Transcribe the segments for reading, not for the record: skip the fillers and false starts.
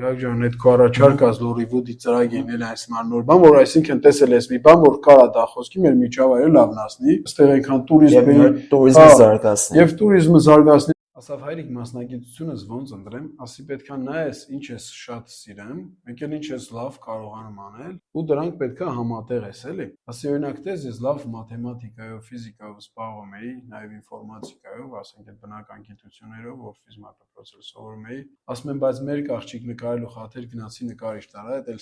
Գագջան, այդ քո առաջարկը Լորիվուդի ծրագիրն էլ այսքան նոր բան, որ այսինքն տեսել ես մի բան, որ կարա դա խոսքի մեր միջավայրը լավն ասնի, այստեղ այնքան տուրիզմը զարգացնի։ Եվ տուրիզմը զարգացնի։ Ասավ հայրիկ մասնագիտությունս ոնց ընտրեմ, ասի պետքա նայես ինչ ես շատ սիրեմ, մեկ էլ ինչ ես լավ կարողանում անել, ու դրանք պետքա համատեղես, էլի։ Ասի օրինակ տես ես լավ մաթեմատիկայով, ֆիզիկայով զբաղվում էի, նաև ինֆորմատիկայով, ասենք այդ բնական գիտություններով, որ ֆիզմա դպրոցել սովորում էի, ասում եմ, բայց մեր աղջիկ նկարելու խաթեր գնացի նկարիչ տարա, այդ էլ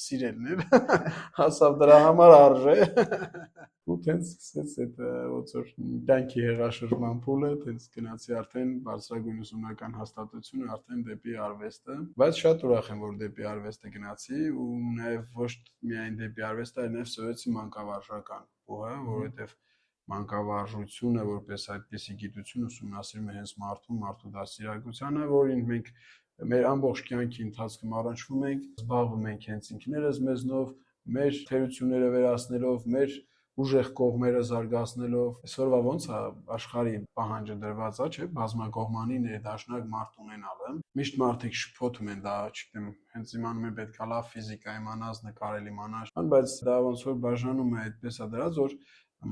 սիրելն էր, ասավ դրա համար արժե։ Ու տենց սկսեց այդ ոնց որ կյանքի հեղաշրջման փուլը, տենց գնացի արդեն բարձրագույն ուսումնական հաստատությունը արդեն դեպի արվեստը, բայց շատ ուրախ եմ որ դեպի արվեստը գնացի ու նաև ոչ միայն դեպի արվեստը, այլ նաև սովետի մանկավարժական փուլը, որովհետև մանկավարժությունը որպես այդպիսի գիտություն ուսումնասիրում է հենց մարդու դաստիարակությանը, որին մենք մեր ամբողջ կյանքի ընթացքում առնչվում ենք, զբաղվում ենք հենց ինքներս մեզնով, մեր թերությունները վերացնելով, մեր ուժեղ կողմերը զարգացնելով, այսօրվա ոնց է աշխարհի պահանջը դրված է, չէ՞, բազմակողմանի ներդաշնակ մարդ ունենալը։ Միշտ մարդիկ շփոթում են դա, չգիտեմ, հենց իմանում են պետքա լավ ֆիզիկա իմանաս, նկարել իմանաս, բայց դա ոնց որ բաժանում է այդպես է դրած, որ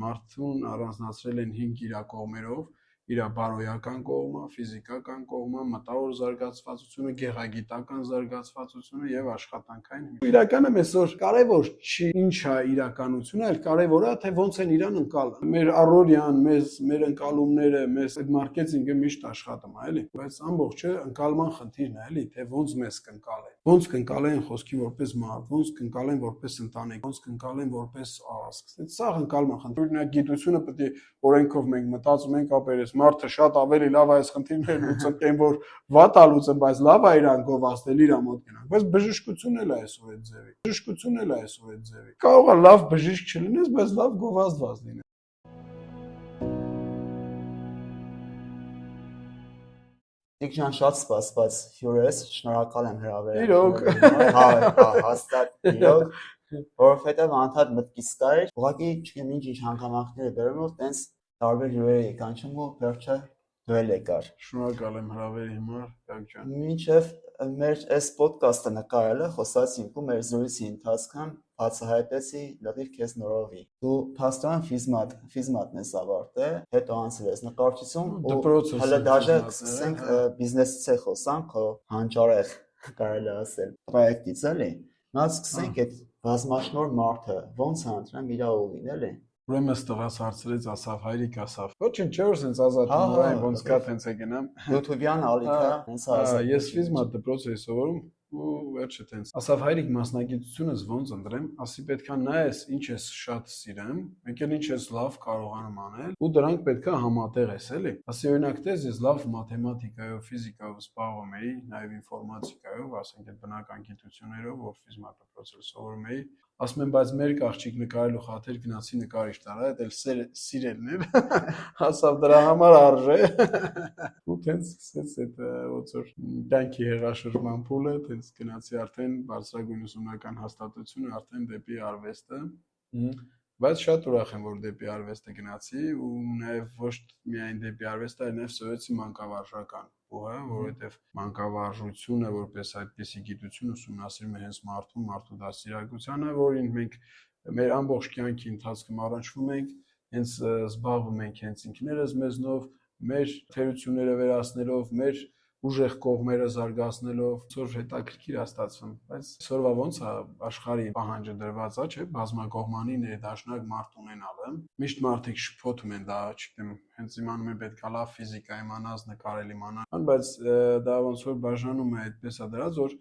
մարդուն առանձնացրել են 5 իր կողմերով, իր բարոյական կողմը, ֆիզիկական կողմը, մտավոր զարգացվածությունը, գեղագիտական զարգացվածությունը եւ աշխատանքային։ Իրականում այսօր կարևոր չի ինչ է իրականությունը, այլ կարևորը թե ոնց են իրան ընկալը։ Մեր առօրյան, մեր ընկալումները, մեր այդ մարքեթինգը միշտ աշխատում է, էլի, բայց ամբողջը ընկալման խնդիրն է, էլի, թե ոնց մեզ կընկալեն։ Ոնց կընկալեն խոսքի որպես մարդ, ոնց կընկալեն որպես ընտանիք, ոնց կընկալեն որպես ազգ։ Այդ սա ընկալման խնդիր։ Օրինակ գիտությունը պետք է օրենքով մենք մտածում ենք ապերես մարդը շատ ավելի լավ է այս խնդիրները լուծում, այն որ վատ է լուծում, բայց լավ է իրան գովազդել իր մոտ գնանք, բայց բժշկությունն էլ է այսօր այդ ձևի։ Բժշկությունն էլ է այսօր այդ ձևի։ Կարող է լավ բժիշկ չլինես, բայց լավ գովազդված լինես։ Տիկնան շատ սպասված հյուր ես, շնորհակալ եմ հրավերին։ Իրոք։ Հաստատ իրոք, որովհետև անդադ մտքից կար, ուղղակի չգիտեմ ինչ հանգամանքներ բերում, որ տենց տարբեր հյուրեր եկանչում ու վերջը դու էլ եկար։ Շնորհակալ եմ հրավերի համար, Գագջան։ Մինչև մեր այս ոդկասթը նկարելը խոսացինք ու մեր զրույցի ընթացքում բացահայտեցի լրիվ քեզ նորովի։ Դու փաստորեն ֆիզմատն ես ավարտել, հետո անցել ես նկարչություն ու հələ դաժե սկսենք բիզնեսից է խոսանք, քո հանճարեղ կարելի ասել պրոյեկտից էլի։ Նա սկսենք այդ բազմաշնորհ մարդը ոնց է ընտրում իր ուղին էլի։ Ուրեմն ստղաս հարցրեց, ասավ հայրիկ, ասավ։ Ոչինչ չէ, որ sense ազատ ունեն, ոնց կա տենց է գնամ։ YouTube-յան ալիքա, հենց ազատ։ Ես ֆիզմա դպրոց էի սովորում ու վերջը տենց։ Ասավ հայրիկ մասնագիտությունս ոնց ընտրեմ, ասի պետքա նայես ինչ ես շատ սիրեմ, մեկ էլ ինչ ես լավ կարողանում անել, ու դրանք պետքա համատեղես, էլի։ Ասի օրինակ տես ես լավ մաթեմատիկայով, ֆիզիկայով զբաղվում էի, նաև ինֆորմատիկայով, ասենք այդ բնական գիտություններով, որ ֆիզմա դպրոցել սովորում էի, ասում եմ, բայց մեր աղջիկ նկարելու խաթեր գնացի նկարիչ տարա, այդ էլ սիրելն էր, ասավ դրա համար արժե։ Ու տենց սկսեց այդ ոնց որ կյանքի հեղաշրջման փուլը, տենց գնացի արդեն բարձրագույն ուսումնական հաստատությունը, արդեն դեպի արվեստը։ Բայց շատ ուրախ եմ, որ դեպի արվեստը գնացի ու նաև ոչ միայն դեպի արվեստը, այլ նաև սովետի մանկավարժական փուլը, որովհետև մանկավարժությունը որպես այդպիսի գիտություն ուսումնասիրում է հենց մարդու դաստիարակությանը, որին մենք մեր ամբողջ կյանքի ընթացքում առնչվում ենք, հենց զբաղվում ենք հենց ինքներս մեզնով, մեր թերությունները վերացնելով, մեր ուժեղ կողմերը զարգացնելով, որ հետաքրքիր է ստացվում, բայց այսօրվա ոնց է աշխարհի պահանջը դրված է, չէ՞, բազմակողմանի ներդաշնակ մարդ ունենալը։ Միշտ մարդիկ շփոթում են դա, չգիտեմ, հենց իմանում են պետքա լավ ֆիզիկա իմանաս, նկարել իմանաս, բայց դա ոնց որ բաժանում է այդպես է դրած, որ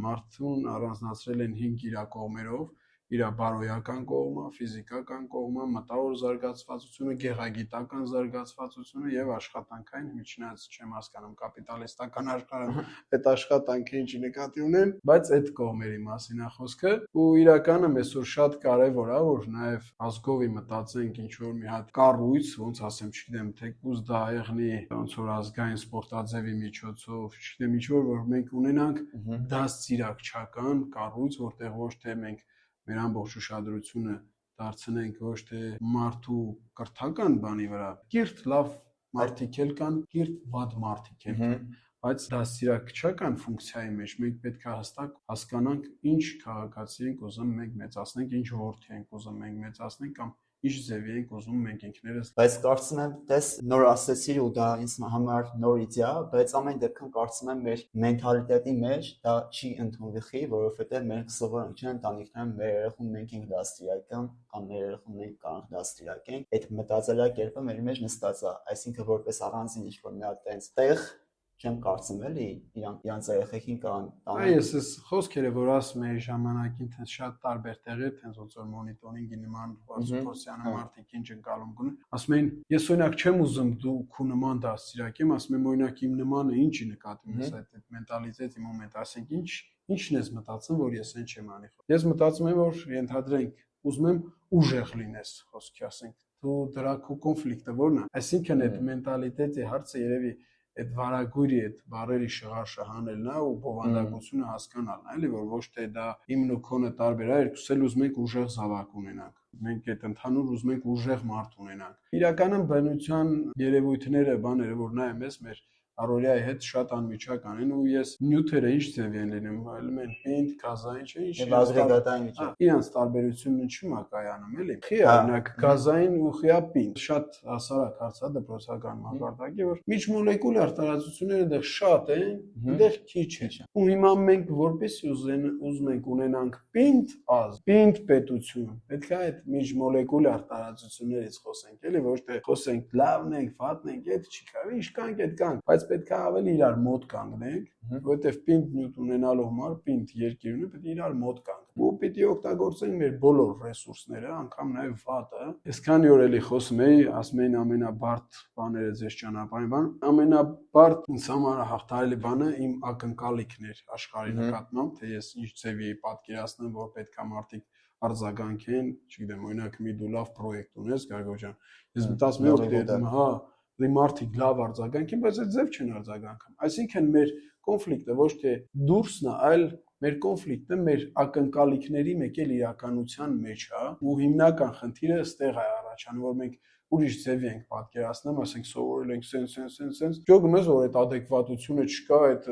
մարդուն առանձնացրել են 5 իր կողմերով, իր բարոյական կողմը, ֆիզիկական կողմը, մտավոր զարգացվածությունը, գեղագիտական զարգացվածությունը եւ աշխատանքային, միջնաց չեմ հասկանում կապիտալիստական աշխարհում այդ աշխատանքը ինչի նկատի ունեն, բայց այդ կողմերի մասին է խոսքը ու իրականում այսօր շատ կարեւոր է որ նաեւ ազգովի մտածենք ինչ որ մի հատ կառույց, ոնց ասեմ, չգիտեմ, թեկուզ դա եղնի ոնց որ ազգային սպորտաձևի միջոցով, չգիտեմ, ինչ որ մենք ունենանք դաստիարակչական կառույց, որտեղ ոչ թե մենք մեր ամբողջ ուշադրությունը դարձնենք ոչ թե մարդու կրթական բանի վրա, կիրթ լավ մարդիկ էլ կան, կիրթ վատ մարդիկ էլ կան, բայց դաստիարակչական ֆունկցիայի մեջ մենք պետք է հստակ հասկանանք ինչ քաղաքացի ենք ուզում մենք մեծացնենք, ինչ որդի ենք ուզում մենք մեծացնենք կամ ինչ ձևի ենք ուզում մենք ինքներս։ Բայց կարծում եմ, դες նոր ասեցիր ու դա ինձ համար նոր իդեա, բայց ամեն դեպքում կարծում եմ մեր մենթալիտետի մեջ դա չի ընդունվի, որովհետև մենք սովոր ենք ընտանիքներում մեր երեխուն մենք ենք դաստիարակում կամ մեր երեխուն մենք կարող դաստիարակենք, այդ մտածելակերպը մեր մեջ նստած է, այսինքն որպես առանձին ինչ-որ մի հատ տենց տեղ չեմ կարծում էլի իրանց երեխեքին կան տանեն։ Այս խոսքերը որ ասում էի ժամանակին տենց շատ տարբեր տեղեր տենց ոնց որ մոնիտորինգի նման փորձյանը մարդիկ ինչ ընկալում կունեն, ասում էին ես օրինակ չեմ ուզում դու քու նման դաստիարակեմ, ասում եմ օրինակ իմ նմանը ինչի նկատի ունես այդ մենտալիտետի մոմենտ, ասենք ինչն ես մտածում որ ես այն չեմ անի։ Ես մտածում եմ որ ենթադրենք ուզում եմ ուժեղ լինես, խոսքի ասենք դու դրա քո կոնֆլիկտը որն է, այսինքն այդ մենտալիտետի հարցը երևի այդ վարագույրի այդ բարերի շղարշը հանելն է ու բովանդակությունը հասկանալն է, էլի որ ոչ թե դա իմն ու քոնը տարբեր է, երկուսս էլ ուզում ենք ուժեղ զավակ ունենանք։ Մենք այդ ընդհանուր ուզում ենք ուժեղ մարդ ունենանք։ Իրականում բնության երևույթները, բաները որ նայում ես մեր առօրյայի հետ շատ անմիջական են ու ես նյութերը ինչ ձև են լինում, էլեմենտ, պինդ, գազային, չէ՞, ինչ ազգային միջև։ Իրանց տարբերությունն ինչու՞ է կայանում, էլի։ Խի օրինակ գազային ու խիա պինդ, շատ հասարակ հարց է դպրոցական մակարդակի, որ միջմոլեկուլար տարածությունները այնտեղ շատ են, այնտեղ քիչ է։ Ու հիմա մենք որպեսզի ուզում ենք ունենանք պինդ ազգ, պինդ պետություն, պետք է այդ միջմոլեկուլար տարածություններից խոսենք, էլի, ոչ թե խոսենք լավն ենք, վատն ենք, այդ չի կարելի, ինչ կանք, այդ կանք, բայց պետք է ավելի իրար մոտ կանգնենք, որովհետև պինդ նյութ ունենալու համար, պինդ երկիրն է, պետք է իրար մոտ կանգնենք։ Ու պիտի օգտագործենք մեր բոլոր ռեսուրսները, անգամ նաև վատը։ Ես քանի օր էլի խոսում էի, ասում էին ամենաբարդ բաները ձեզ ճանապարհին, բան, ամենաբարդ ինձ համար հաղթահարելի բանը իմ ակնկալիքն էր աշխարհի նկատմամբ, թե ես ինչ ձևի պատկերացնեմ, որ պետք է մարդիկ արձագանքեն, չգիտեմ, օրինակ մի դու լավ պրոյեկտ ունես, Գարգո ջան։ Ես մտածում եմ, հա մարդիկ լավ արձագանքեն, բայց այդ ձև չեն արձագանքում։ Այսինքն մեր կոնֆլիկտը ոչ թե դուրսն է, այլ մեր կոնֆլիկտը մեր ակնկալիքների մեկ էլ իրականության մեջ է, ու հիմնական խնդիրը ստեղ է առաջանում, որ մենք ուրիշ ձևի ենք պատկերացնում, ասենք սովորել ենք սենց, ճոգում ես որ այդ adekvatությունը չկա, այդ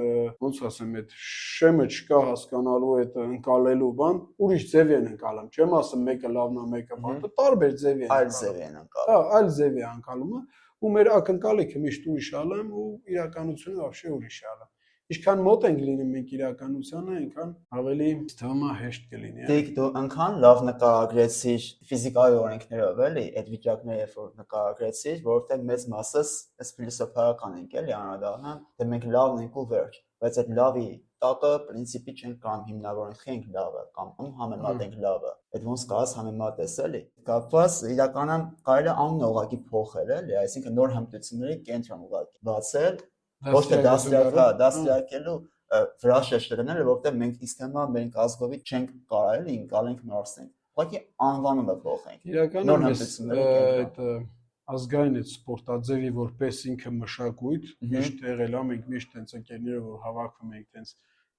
ոնց ասեմ, այդ շեմը չկա հասկանալու, այդ ընկալելու բան, ուրիշ ձևի են ընկալում։ Չեմ ասում մեկը լավն է, մեկը վատը, տարբեր ձևի են։ Այլ ձևի են ընկալում։ Հա, այլ ձևի է ընկալումը, ու մեր ակնկալիքը միշտ ուրիշ ալեմ ու իրականությունը вообще ուրիշ ալեմ։ Ինչքան մոտ ենք լինում մենք իրականությանը, այնքան ավելի թվում է հեշտ կլինի։ Դեք դու այնքան լավ նկարագրեցիր ֆիզիկայի օրենքներով, էլի, այդ վիճակները երբ որ նկարագրեցիր, որովհետև մեծ մասս էս փիլիսոփայական ենք, էլի, անդրադառնան, թե մենք լավն ենք ու վերջ, բայց այդ լավի տակը պրինցիպի չենք կամ հիմնավորենք ենք լավը կամ համեմատենք լավը։ Այդ ոնց կարաս համեմատես, էլի։ Կապված իրականում կարելի է անունը ուղղակի փոխել, էլի, այսինքն նոր հմտությունների կենտրոն ուղղակի բացել, ոչ թե դաստիարակելու վրա շեշտելն, որովհետև մենք իստեմա մենք ազգովի չենք կարող ընկալենք նորսենք։ Ուղղակի անվանումը փոխենք։ Իրականում այդ ազգային այդ սպորտաձևի որպես ինքը մշակույթ միշտ եղել է, մենք միշտ տենց ընկերները որ հավաքվում ենք տենց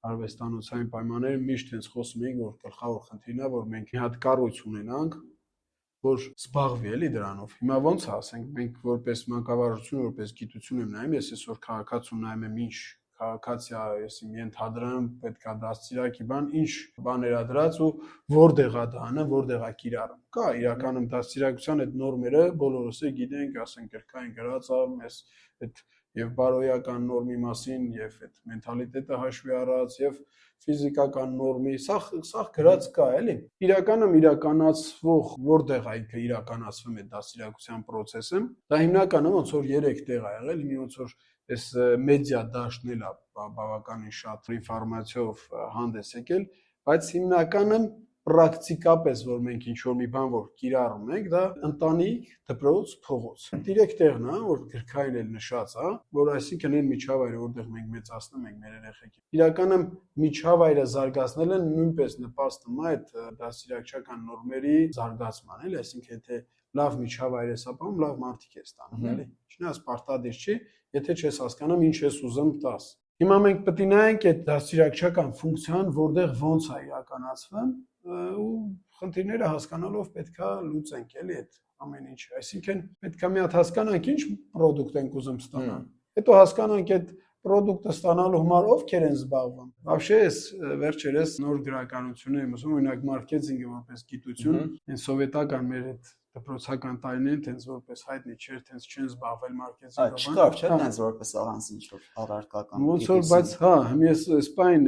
արվեստանոցային պայմանները միշտ տենց խոսում ենք որ գլխավոր խնդիրն է որ մենք մի հատ կառույց ունենանք որ զբաղվի էլի դրանով։ Հիմա ոնց է ասենք մենք որպես մանկավարժություն որպես գիտություն եմ նայում, ես այսօր քաղաքացու նայում եմ ինչ քաղաքացիա, ես իմ ենթադրում պետքա դաստիարակի բան, ինչ բաներ ա դրած ու որտեղ ա դանը, որտեղ ա կիրառում։ Կա իրականում դաստիարակության այդ նորմերը բոլորս է գիտենք, ասենք գրքային գրած ա, մեզ այդ եւ բարոյական նորմի մասին եւ այդ մենթալիտետը հաշվի առած եւ ֆիզիկական նորմի, սա գրած կա, էլի։ Իրականում իրականացվող որտեղ է ինքը իրականացվում է դաստիարակության process-ը, դա հիմնականում ոնց որ 3 տեղ ա եղել, մի ոնց որ այս մեդիա դաշտն էլ է բավականին շատ ինֆորմացիով հանդես եկել, բայց հիմնականում պրակտիկապես որ մենք ինչ որ մի բան որ կիրառում ենք, դա ընտանիք, դպրոց, փողոց։ 3 տեղն է, որ գրքային էլ նշած է, որ այսինքն այն միջավայրը, որտեղ մենք մեծացնում ենք մեր երեխեքին։ Իրականում միջավայրը զարգացնելը նույնպես նպաստում է այդ դաստիարակչական նորմերի զարգացման, էլի, այսինքն եթե լավ միջավայր ես ապահովում, լավ մարդիկ ես ստանում, էլի։ Չնայած պարտադիր չի, եթե չես հասկանում ինչ ես ուզում տաս։ Հիմա մենք պետք է նայենք այդ դաստիարակչական ֆունկցիան, որտեղ ոնց է իրականացվում ու խնդիրները հասկանալով պետքա լուծենք էլի այդ ամեն ինչը։ Այսինքն պետքա մի հատ հասկանանք ինչ product ենք ուզում ստանալ։ Հետո հասկանանք այդ պրոդուկտը ստանալու համար ովքեր են զբաղվում։ Вообще էս վերջերս նոր գրականությունները, ասում օրինակ մարքեթինգը որպես գիտություն, այն սովետական մեր այդ դպրոցական տարիներին տենց որպես հայտնի չէր, տենց չեն զբաղվել մարքեթինգով։ Չկար, չէ՞ տենց որպես առանց ինչ-որ առարկական Ոնց որ, բայց հա, ես սպայն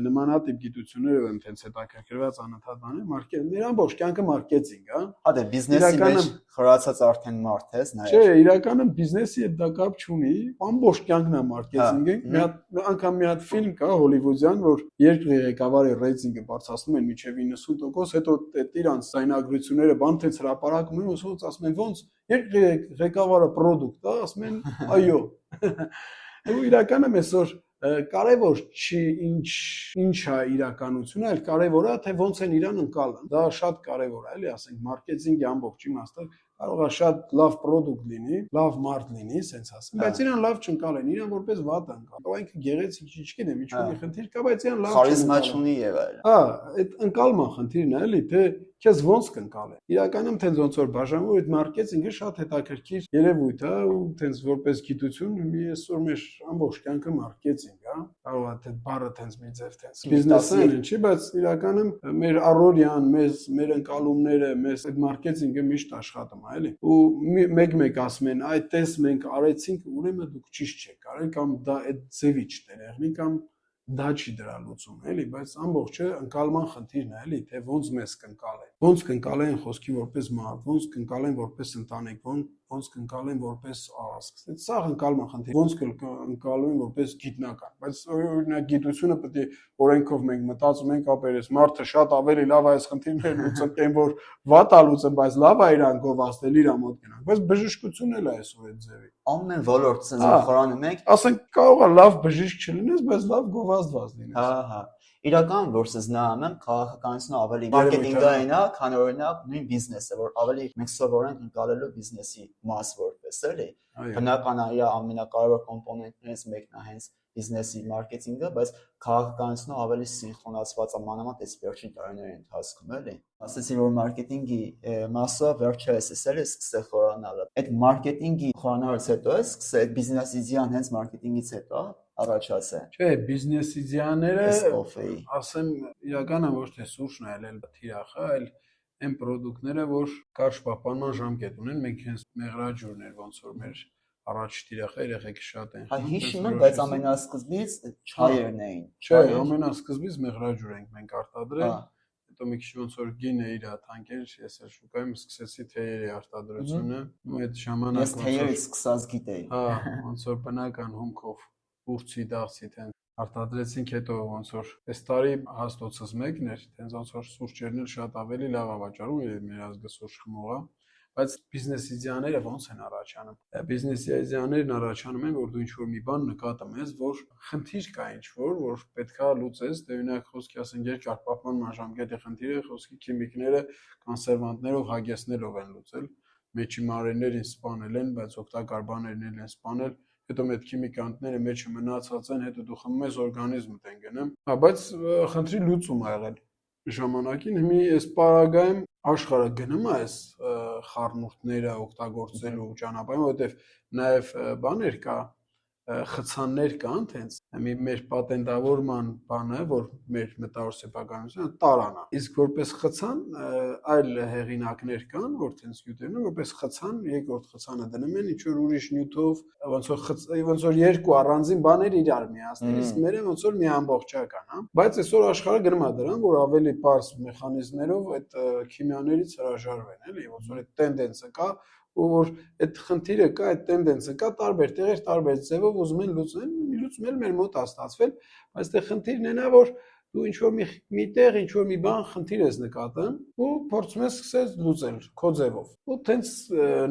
նմանատիպ գիտություններով եմ տենց հետաքրքրված անընդհատ բաներ, մեր ամբողջ կյանքը մարքեթինգ, հա։ Հա դե բիզնեսի մեջ խրացած արդեն մարդ ես նայ։ Չէ, իրականում բիզնեսի հետ դա կապ չունի, ամբողջ կյանքն է մարքեթինգը։ Մի հատ ֆիլմ կա հոլիվուդյան, որ երկրի ղեկավարի ռեյտինգը բարձրացնում են մինչև 90%, հետո այդ իրանց զայնագրությունները բան տենց հրապարակում են, ասում են ոնց երկրի ղեկավարը պրոդուկտ է, ասում են այո։ Ու իրականում այսօր կարևոր չի ինչ է իրականությունը, այլ կարևոր է թե ոնց են իրան ընկալան։ Դա շատ կարևոր է, էլի, ասենք մարքեթինգի ամբողջ իմաստը կարող է շատ լավ պրոդուկտ լինի, լավ մարդ լինի, սենց ասեմ, բայց իրան լավ չընկալեն, իրան որպես վատ ընկալեն։ Ու ինքը գեղեցիկ չգիտեմ, ինչ-որ խնդիր կա, բայց իրան լավ խարիզմա չունի եւ այլն։ Հա, այդ ընկալման խնդիրն է, էլի, թե քեզ ոնց կընկալեն։ Իրականում տենց ոնց որ բաժանվում այդ մարքեթինգը շատ հետաքրքիր երևույթ է ու տենց որպես գիտություն մի այսօր մեր ամբողջ կյանքը մարքեթինգ է, կարող է թե բառը տենց մի ձև տենց բիզնեսն է, չի, բայց իրականում մեր առօրյան, մեր ընկալումները, մեր այդ մարքեթինգը միշտ աշխատում է, էլի։ Ու մեկ-մեկ ասում են, այ տես մենք արեցինք, ուրեմն դուք ճիշտ չեք արել կամ դա այդ ձևի չտերեղնի կամ դա չի դրա լուծումը, էլի, բայց ամբողջը ընկալման խնդիրն է, էլի, թե ոնց մեզ կընկալեն։ Ոնց կընկալեն խոսքի որպես մարդ, ոնց կընկալեն որպես ընտանիք, ոնց կընկալեն որպես ազգ։ Այդ սա ընկալման խնդիր, ոնց կընկալեն որպես գիտնական։ Բայց օրինակ գիտությունը պետք է օրենքով մենք մտածում ենք ապերես մարդը շատ ավելի լավ է այս խնդիրները լուծում, այն որ վատ է լուծում, բայց լավ է իրան գովազդել իր մոտ գնանք։ Բայց բժշկությունն էլ է այսօր այդ ձևի։ Ամեն ոլորտ ցած խորանում եք։ Ասենք կարող է լավ բժիշկ չլինես, բայց լավ գովազդված լինես։ Հա։ Իրական որսս նայում եմ քաղաքականությունը ավելի մարքեթինգային է, քան օրինակ նույն բիզնեսը, որ ավելի մենք սովոր ենք ընկալելու բիզնեսի մաս որպես, էլի։ Բնական է, իր ամենակարևոր կոմպոնենտներից մեկն է հենց բիզնեսի մարքեթինգը, բայց քաղաքականությունը ավելի սինխրոնացված է մանավանդ այս վերջին տարիների ընթացքում, էլի։ Ասացի, որ մարքեթինգի մասը վերջերս էլի սկսել խորանալ։ Այդ մարքեթինգի խորանալուց հետո է սկսել այդ բիզնես իդեան հենց մարքեթինգից հետո առաջացել։ Չէ, բիզնես իդեաները, ասեմ, իրականը ոչ թե սուրճն է, այլ թիրախը, այլ այն պրոդուկտները, որ կարճ պահպանման ժամկետ ունեն, մենք հենց մեղրաջուրներ ոնց որ մեր առաջ թիրախը երեխեքը շատ են։ Հա հիշում եմ, բայց ամենասկզբից չայերն էին։ Չէ, ամենասկզբից մեղրաջուր ենք մենք արտադրել։ Հետո մի քիչ ոնց որ գինը իր թանկեր, ես էլ շուկայում սկսեցի թեյերի արտադրությունը, ու այդ ժամանակ ես թեյերից սկսած գիտեի։ Հա, ոնց որ բնական հումքով ուրցի դաղցի տեն արտադրեցինք, հետո ոնց որ այս տարի հաստոցս մեկն էր, տենց ոնց որ սուրճերն էլ շատ ավելի լավ է վաճառում, մեր ազգը սուրճ խմող է, բայց բիզնես իդեաները ոնց են առաջանում։ Բիզնես իդեաներն առաջանում են, որ դու ինչ-որ մի բան նկատում ես, որ խնդիր կա ինչ-որ, որ պետքա լուծես, դե օրինակ խոսքի ասենք երկար պահպանման ժամկետի խնդիրը խոսքի քիմիկները կոնսերվանտներով հագեցնելով են լուծել, մեջի մարերներին սպանել են, բայց օգտակար բաներն են սպանել, հետո այդ քիմիկանտները մեջը մնացած են, հետո դու խմում ես օրգանիզմդ են գնում։ Հա, բայց խնդրի լուծում ա եղել ժամանակին, հիմի այս պարագայում աշխարհը գնում է այս խառնուրդները օգտագործելու ճանապարհին, որովհետև նաև բաներ կա, խցաններ կան, հենց մեր պատենտավորման բանը, որ մեր մտավոր սեփականությունը տարան է։ Իսկ որպես խցան այլ հեղինակներ կան, որ հենց յուտերն են, որպես խցան, երկրորդ խցանը դնում են ինչ-որ ուրիշ նյութով, ոնց որ երկու առանձին բաներ իրար միացնել, իսկ մերը ոնց որ մի ամբողջական, հա։ Բայց այսօր աշխարհը գնում է դրան, որ ավելի པարզ մեխանիզմներով այդ քիմիաներից հրաժարվեն, էլի, ոնց որ այդ տենդենսը կա, ու որ այդ խնդիրը կա, այդ տենդենսը կա, տարբեր տեղեր, տարբեր ձևով ուզում են լուծում էլ մեր մոտ է ստացվել, բայց դե խնդիրն է նա, որ դու ինչ-որ մի տեղ, ինչ-որ մի բան խնդիր ես նկատում ու փորձում ես սկսել լուծել քո ձևով։ Ու տենց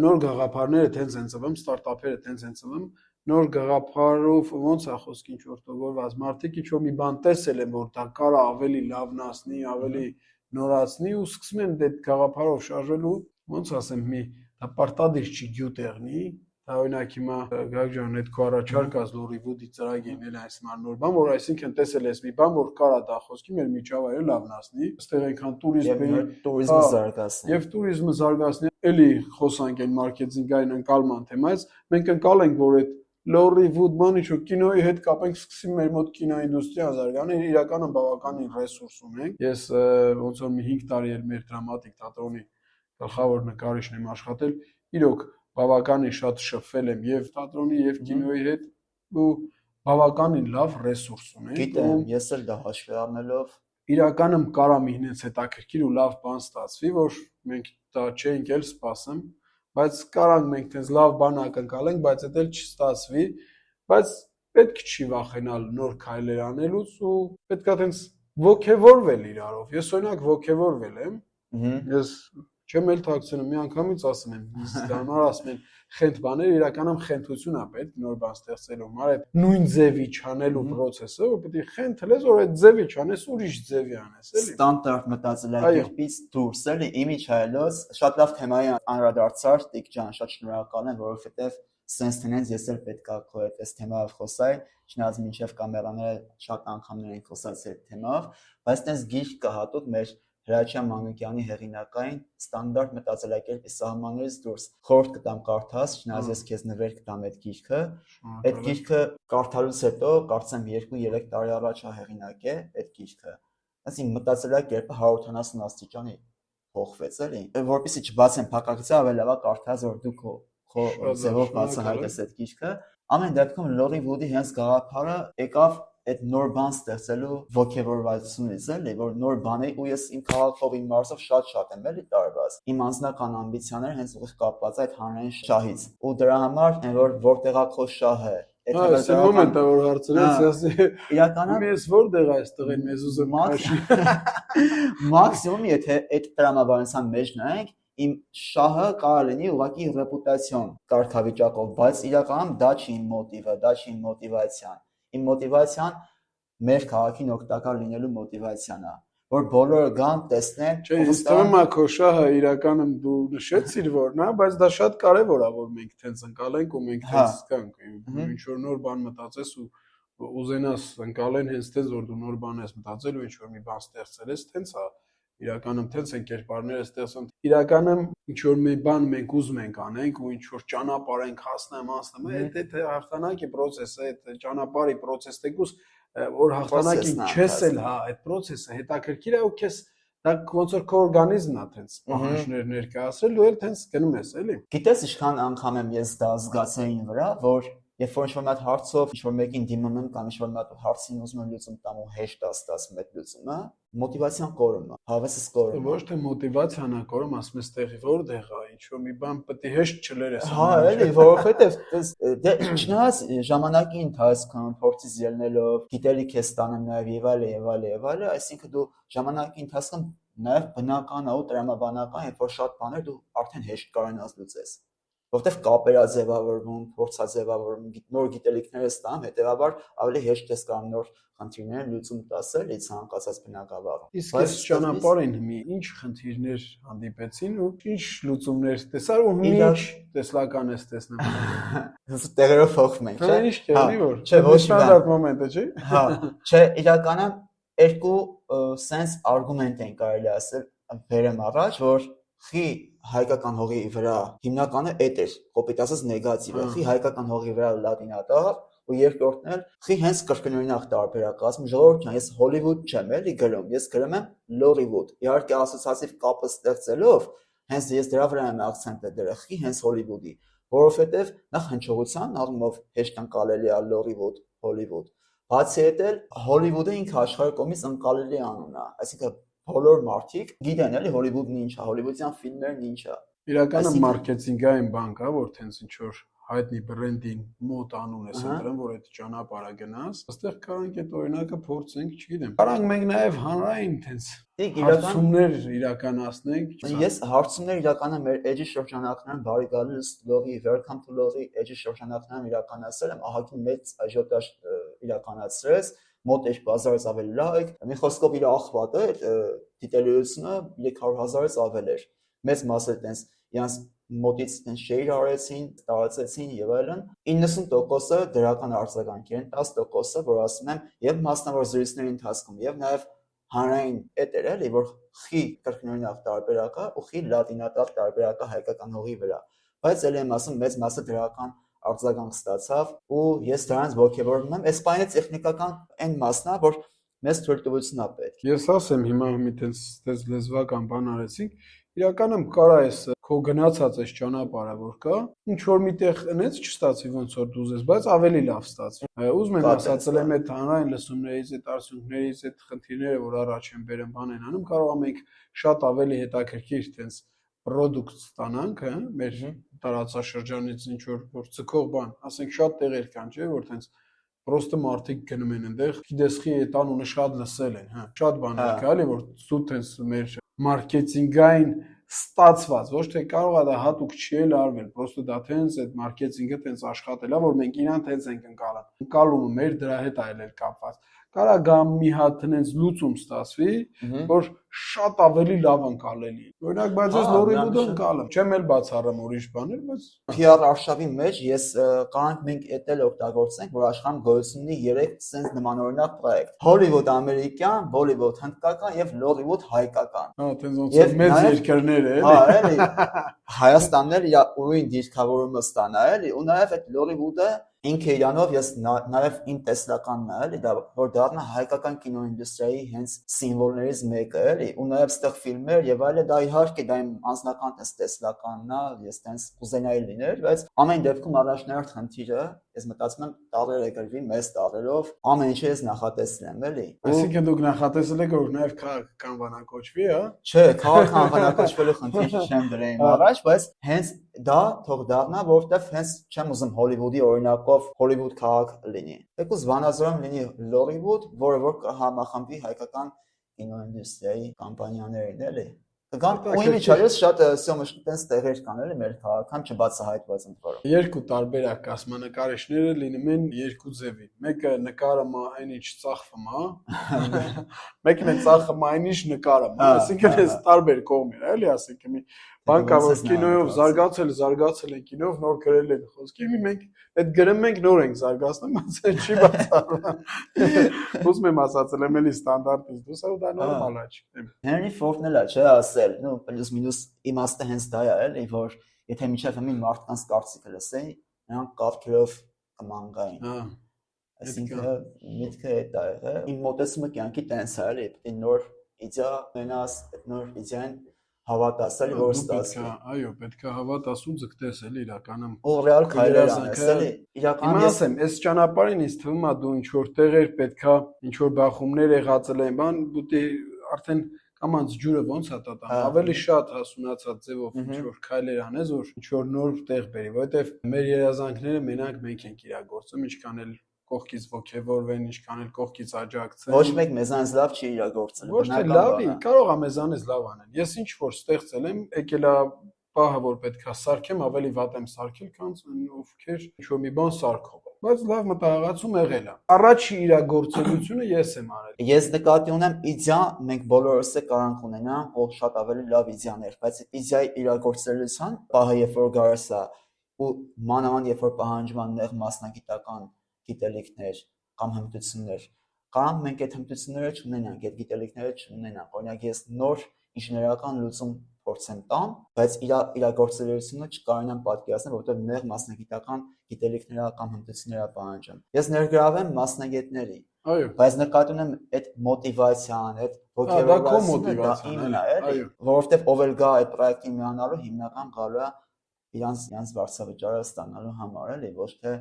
նոր գաղափարները տենց են ծնվում, ստարտափերը տենց են ծնվում, նոր գաղափարով ոնց է խոսք ինչ-որ տողորված, մարդիկ ինչ-որ մի բան տեսել են, որ դա կարա ավելի լավնացնի, ավելի նորացնի ու սկսում են այդ գաղափարով շարժվելու, ոնց ասեմ, մի դա պարտադիր չի գյուտերնի, դա օրինակ հիմա Գագ ջան այդ քո առաջարկած Լորիվուդի ծրագիրն էլ այս նոր բան, որ այսինքն տեսել ես մի բան, որ կարա դա խոսքի մեր միջավայրը լավնացնի, այստեղ այնքան տուրիզմը զարգացնի։ Եվ տուրիզմը զարգացնի, էլի խոսանք այն մարքեթինգային ընկալման թեմայից, մենք ընկալենք, որ այդ Լորի Վուդման ինչ-որ կինոյի հետ կապենք, սկսի մեր մոտ կինոինդուստրիան զարգանա, իրականում բավականին ռեսուրս ունենք։ Ես ոնց որ մի 5 տարի էլ մեր դրամատիկ թատրոնի գլխավոր նկարիչն եմ աշխատել, իրոք բավականին շատ շփվել եմ եւ թատրոնի եւ կինոյի հետ ու բավականին լավ ռեսուրս ունենք։ Գիտեմ, ես էլ դա հաշվի առնելով իրականում կարամ ինձ հետաքրքիր ու լավ բան ստացվի, որ մենք դա չենք էլ սպասում, բայց կարանք մենք տես լավ բան ակնկալենք, բայց դա էլ չստացվի, բայց պետք չի վախենալ նոր քայլեր անելուց ու պետքա տես ոգևորվել իրարով։ Ես օրինակ ոգևորվել եմ, ես չեմ էլ թաքցնում, մի անգամից ասում եմ, դառնալ ասում են խենթ բաներ, իրականում խենթություն է պետք նոր բան ստեղծելու համար, այդ նույն ձևի չանելու process-ը, որ պետք է խենթելես, որ այդ ձևի չանես, ուրիշ ձևի անես, էլի։ Ստանդարտ մտածելակերպից դուրս էլի, image հայելուց, շատ լավ թեմայի անդրադարձար, Տիկ ջան, շատ շնորհակալ եմ, որովհետև sense tenens ես էլ պետքա քո հետ այս թեմայով խոսայի, չնայած մինչև կամերաները շատ անգամներ են խոսած այդ թեմայով, բայց տես գիրք կա հատուկ մեր Հրաչյան Մանուկյանի հեղինակային ստանդարտ մտածելակերպի սահմաններից դուրս խորհուրդ կտամ կարդաս, չնայած ես քեզ նվեր կտամ այդ գիրքը։ Այդ գիրքը կարդալուց հետո կարծեմ 2-3 տարի առաջ հեղինակ է այդ գիրքը։ Այսինքն մտածելակերպը 180 աստիճանի փոխվեց էլի։ Որպեսզի չբացեմ փակագծը, ավելի լավ է կարդաս, որ դու քո ձևով բացահայտես այդ գիրքը։ Ամեն դեպքում Լորի Վուդի հենց գաղափարը եկավ այդ նոր բան ստեղծելու ոգևորվածությունից էլի, որ նոր բանի ու ես իմ քաղաքով իմ մարզով շատ եմ էլի տարված։ Իմ անձնական ամբիցիաները հենց ուղիղ կապված այդ հանրային շահից։ Ու դրա համար որտեղ է քո շահը։ Այս մոմենտը որ հարցրեց, ասի իրականում ես որտեղ է այս տղեն մեզ ուզում քաշի։ Մաքսիմում եթե այդ տրամաբանության մեջ նայենք, իմ շահը կարող լինի ուղղակի ռեպուտացիոն կարգավիճակով, բայց իրականում դա չի իմ մոտիվը, դա չի իմ մոտիվացիան։ Իմ մոտիվացիան մեր քաղաքին օգտակար լինելու մոտիվացիան է, որ բոլորը գան, տեսնեն։ Չէ, ինձ թվում է քո շահը իրականում դու նշեցիր որն է, բայց դա շատ կարևոր է, որ մենք տենց ընկալենք ու մենք տենց զգանք, ինչ որ նոր բան մտածես ու ուզենաս ընկալեն հենց տենց որ դու նոր բան ես մտածել ու ինչ որ մի բան ստեղծել ես, տենց է։ Իրականում տենց են կերպարները ստեղծում։ Իրականում ինչ որ մի բան մենք ուզում ենք անենք ու ինչ որ ճանապարհ ենք հասնեմ, այդ հաղթանակի process-ը, այդ ճանապարհի process տեկուս որ հաղթանակին չես էլ, հա, այդ process-ը հետաքրքիր է ու քեզ դա ոնց որ քո օրգանիզմն է տենց պահանջներ ներկայացրել ու էլ տենց գնում ես, էլի։ Գիտես ինչքան անգամ եմ ես դա զգացել ինձ վրա, որ երբ որ ինչ-որ մի հատ հարցով ինչ-որ մեկին դիմում եմ կամ ինչ-որ մի հատ հարցին ուզում եմ լուծում տամ ու հեշտ է ստացվում այդ լուծումը, մոտիվացիան կորում է, հավեսս կորում է։ Ոչ թե մոտիվացիան է կորում, ասում ես տեղի որտեղ է, ինչ-որ մի բան պետք է հեշտ չլերես։ Հա, էլի, որովհետև դե չնայած ժամանակի ընթացքում փորձից ելնելով, գիտելիք ես ստանում նաև եւ այլն, այսինքն դու ժամանակի ընթացքում նաև բնական է ու տրամաբանական, երբ որ շատ բաներ դու արդեն հեշտ կարողանաս լուծես։ Որտեվ կապեր է ձևավորվում, փորձ է ձևավորվում, նոր գիտելիքներ ես ստանում, հետեւաբար ավելի հեշտ ես կարող նոր խնդիրներ լուծում տաս էլի ցանկացած բնակավարում։ Իսկ այս ճանապարհին մի ինչ խնդիրներ հանդիպեցին ու ինչ լուծումներ տեսար ու ինչ տեսլական ես տեսնում։ Տեղերով փոխվում ենք, չէ՞։ Ինչ կերնի որ։ Չէ, ոչ ստանդարտ մոմենտը, չէ՞։ Հա, չէ, իրականում երկու sense argument են կարելի ասել բերեմ առաջ, որ խի հայկական հողի վրա հիմնականը էդ էր, կոպիտ ասած նեգատիվ է, խի հայկական հողի վրա լատինատար ու երկրորդն էլ խի հենց կրկնօրինակ տարբերակ ասում ժողովուրդ ջան, ես Հոլիվուդ չեմ էլի գրում, ես գրում եմ Լորիվուդ։ Իհարկե ասոցիատիվ կապը ստեղծելով, հենց ես դրա վրա եմ акցենտը դրել, խի հենց Հոլիվուդի, որովհետև նախ հնչողության առումով հեշտ ընկալելի է Լորիվուդ, Հոլիվուդ։ Բացի այդ էլ Հոլիվուդը ինքը աշխարհի կողմից ընկալելի անուն է, այսինքն բոլոր մարդիկ գիտեն էլի Հոլիվուդն ինչ է, հոլիվուդյան ֆիլմերն ինչ է։ Իրականում մարքեթինգային բան կա, որ տենց ինչ որ հայտնի բրենդին մոտ անուն ես ընտրում, որ այդ ճանապարհը գնաս, այստեղ կարանք այդ օրինակը փորձենք, չգիտեմ։ Կարանք մենք նաև հանրային տենց հարցումներ իրականացնենք։ Ես հարցումներ իրականում մեր էջի շրջանակներում բարի գալուց լողի welcome to լողի էջի շրջանակներում իրականացրել եմ, ահագին մեծաժիոտաժ իրականացրեց, մոտ 2000-ից ավելի լայք, մի խոսքով իր ախվատը դիտելիությունը 300,000-ից ավել էր։ Մեծ մասը տենց իրանց մոտից տենց շեյր արեցին, տարածեցին եւ այլն։ 90%-ը դրական արձագանք են, 10%-ը, որ ասում եմ, եւ մասնավոր զրույցների ընթացքում եւ նաեւ հանրային էտեր էլի, որ խի կրկնօրինակ տարբերակա ու խի լատինատար տարբերակա հայկական հողի վրա։ Բայց ելի եմ ասում, մեծ մասը դրական արձագանք ստացավ ու ես դրանց ողջևորում եմ։ Այս բանը տեխնիկական այն մասն է, որ մեզ թույլտվություն է պետք։ Ես ասեմ հիմա մի տես լեզվական բան արեցինք, իրականում կարա էս քո գնացած այս ճանապարհը որ կա, ինչ որ միտեղ այնց չստացվի ոնց որ դու ուզես, բայց ավելի լավ ստացվի։ Ուզում եմ ասածել եմ այդ հանրային լսումներից, այդ արդյունքներից, այդ խնդիրները, որ առաջ են բերում բան են անում, կարող ենք շատ ավելի հետաքրքիր տենց պրոդուկտ ստանանք, հա, մեր տարածաշրջանից ինչ որ ցկող բան, ասենք շատ տեղեր կան, չէ՞, որ տենց Պրոստը մարդիկ գնում են այնտեղ, գիտես խի այդ անունը շատ լսել են, հա, շատ բաներ կա, էլի որ սուտ հենց մեր մարքեթինգային ստացված, ոչ թե կարող է դա հատուկ չի էլ արվել, պրոստը դա տենց այդ մարքեթինգը տենց աշխատել է, որ մենք իրան տենց ենք ընկալան։ Ընկալումը մեր դրա հետ այլ կապված։ Կարա գա մի հատ հենց լուծում ստացվի, որ շատ ավելի լավ ընկալելի։ Օրինակ, բայց ես Լորիվուդը ընկալեմ, չեմ էլ բացառում ուրիշ բաներ, բայց PR արշավի մեջ ես կանք մենք էտել օգտագործենք, որ աշխարհում գոյություն ունի 3 sense նմանօրինակ պրոյեկտ։ Հոլիվուդ ամերիկյան, Բոլիվուդ հնդկական եւ Լորիվուդ հայկական։ Հա, տենց ոնց մեծ երկրներ է, էլի։ Հա, էլի։ Հայաստանն էլ իր ուրույն դիրքավորումը ստանա, էլի, ու նաեւ այդ Լորիվուդը ինքը իրանով ես նաև իմ տեսլականն է, էլի, դա որ դառնա հայկական կինոինդուստրիայի հենց սիմվոլներից մեկը, էլի, ու նաև ստեղ ֆիլմեր եւ այլը, դա իհարկե դա իմ անձնական տեսլականն է, ես տենց կուզենայի լիներ, բայց ամեն դեպքում առաջնահերթ խնդիրը ես մտածում եմ տարերը գրվի մեծ տարերով, ամեն ինչը ես նախատեսել եմ, էլի։ Այսինքն դուք նախատեսել եք որ նաև քաղաքական բանակոչվի, հա։ Չէ, քաղաքական բանակոչվելու խնդիր չեմ դրել առաջ, բայց հենց դա թող դառնա, որովհետև հենց չեմ ուզում Հոլիվուդի օրինակով Հոլիվուդ քաղաք լինի։ Եկուս Վանաձորում լինի Լորիվուդ, որը որ կհամախմբվի հայկական կինոինդուստրիայի կամպանիաներին, էլի։ Կգան ու իմիջիայլոց շատ սյոմը տենց տեղեր կան, էլի մեր քաղաքում չբացահայտված ընթորը։ Երկու տարբերակ կասմանեկարիչները լինում են երկու ձևի։ Մեկը նկարում է այն ինչ ծախվում է, մեկն է ծախում այն ինչ նկարում է, այսինքն էս տարբեր կողմեր, էլի, ասենք մի բանկավոր կինոյով զարգացել են կինոյով նոր գրել են խոսքի, մենք այդ գրում ենք նոր ենք զարգացնում, բայց չի բացառվում։ Ուզում եմ ասածել եմ էլի ստանդարտից դուրս, ու դա նորմալ է, չգիտեմ։ Հենրի Ֆորդն էլ է, չէ՞ ասել, նո պլյուս մինուս իմաստը հենց դա է, էլի, որ եթե միջև մի մարդկանց կարծիքը լսեին, նրանք կապքերով կմանգային։ Հա։ Այսինքն միտքը այդ է եղել։ Իմ մոտեցումը կյանքի տենց է, էլի, պետք է նոր իդեա ունենաս, այդ նոր իդեան հավատաս, էլի, որ ստացվի։ Այո, պետք է հավատաս ու ձգտես էլի իրականում։ Ու ռեալ քայլեր անես, էլի։ Իրականում ես ասեմ, այս ճանապարհին ինձ թվում է դու ինչ որ տեղեր պետքա, ինչ որ բախումներ եղածել են, բան, դու արդեն կամանց ջուրը ոնց է տատան, ավելի շատ հասունացած ձևով ինչ որ քայլեր անես, որ ինչ որ նոր տեղ բերի, որովհետև մեր երազանքները մենք ենք իրագործում, ինչքան էլ կողքից ոգևորվեն, ինչքան էլ կողքից աջակցեն։ Ոչ մեկ մեզանից լավ չի իրագործել։ Ոչ թե լավի, կարող է մեզանից լավ անել։ Ես ինչ որ ստեղծել եմ, եկել է պահը, որ պետքա սարքեմ, ավելի վատ եմ սարքել, քան ովքեր ինչ որ մի բան սարքող են։ Բայց լավ մտահղացում եղել է։ Առաջի իրագործելությունը ես եմ արել։ Ես նկատի ունեմ իդեա, մենք բոլորս է կարանք ունենանք, որ շատ ավելի լավ իդեաներ, բայց իդեայի իրագործելության պահը, երբ որ գարս է, ու մանավանդ երբ որ պահանջում են նեղ մասնագիտական գիտելիքներ կամ հմտություններ, կամ մենք այդ հմտությունները չունենանք, այդ գիտելիքները չունենանք։ Օրինակ ես նոր ինժեներական լուծում փորձեմ տամ, բայց իրագործելությունը չկարողանամ պատկերացնել, որովհետև նեղ մասնագիտական գիտելիքները կամ հմտությունները պահանջում։ Ես ներգրավեմ մասնագետների, այո, բայց նկատի ունեմ այդ մոտիվացիան, այդ ոգևորվածությունը դա իմն է, էլի, որովհետև ով էլ գա այդ պրոյեկտին միանալու հիմնական գալու է իրանց վարձավճարը ստանալու համար, էլի, ոչ թե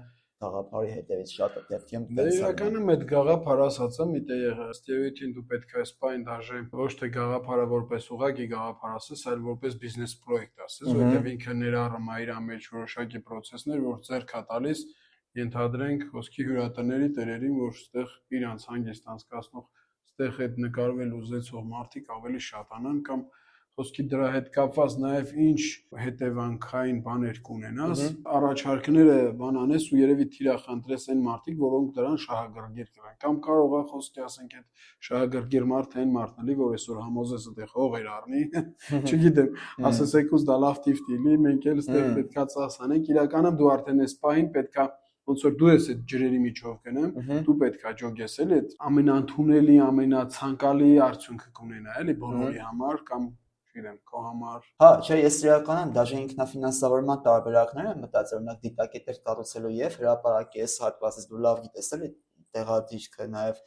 գաղափարի հետևից շատ դեպքերում տենց է։ Իրականում այդ գաղափարը ասածը մի տեղ ըստ էության դու պետք է սպայն դաժե ոչ թե գաղափարը որպես ուղղակի գաղափար ասես, այլ որպես բիզնես պրոյեկտ ասես, որտեղ ինքը ներառում է իր մեջ որոշակի process-ներ, որ ձեռք է տալիս, ենթադրենք ոսկի հյուրատների տերերին, որ ստեղ իրանց հանգիստ անցկացնող, ստեղ այդ նկարվել ուզեցող մարդիկ ավելի շատանան կամ խոսքի դրա հետ կապված նաև ինչ հետևանքային բաներ կունենաս, առաջարկները բան անես ու երևի թիրախնդրես այն մարդիկ, որոնք դրան շահագրգիռ կրեն, կամ կարող է խոսքի ասենք այդ շահագրգիռ մարդը այն մարդն էլի, որ այսօր համոզես այդտեղ հողեր առնի, չգիտեմ, ասես եկուս դա լավ տիպ լինի, մենք էլ այդտեղ պետքա ծախս անենք, իրականում դու արդեն այս պահին պետքա ոնց որ դու ես այդ ջրերի միջով գնամ, դու պետքա ջոգես էլի այդ ամենաընդունելի, ամենացանկալի արդյունքը կունենա էլի բոլորի համար կամ չգիտեմ, քո համար։ Հա, չէ, ես իրականում դաժե ինքնաֆինանսավորման տարբերակներ եմ մտածել, օրինակ դիտակետեր կառուցելու եւ հրապարակի այս հատվածից դու լավ գիտես էլի տեղադիրքը, նաեւ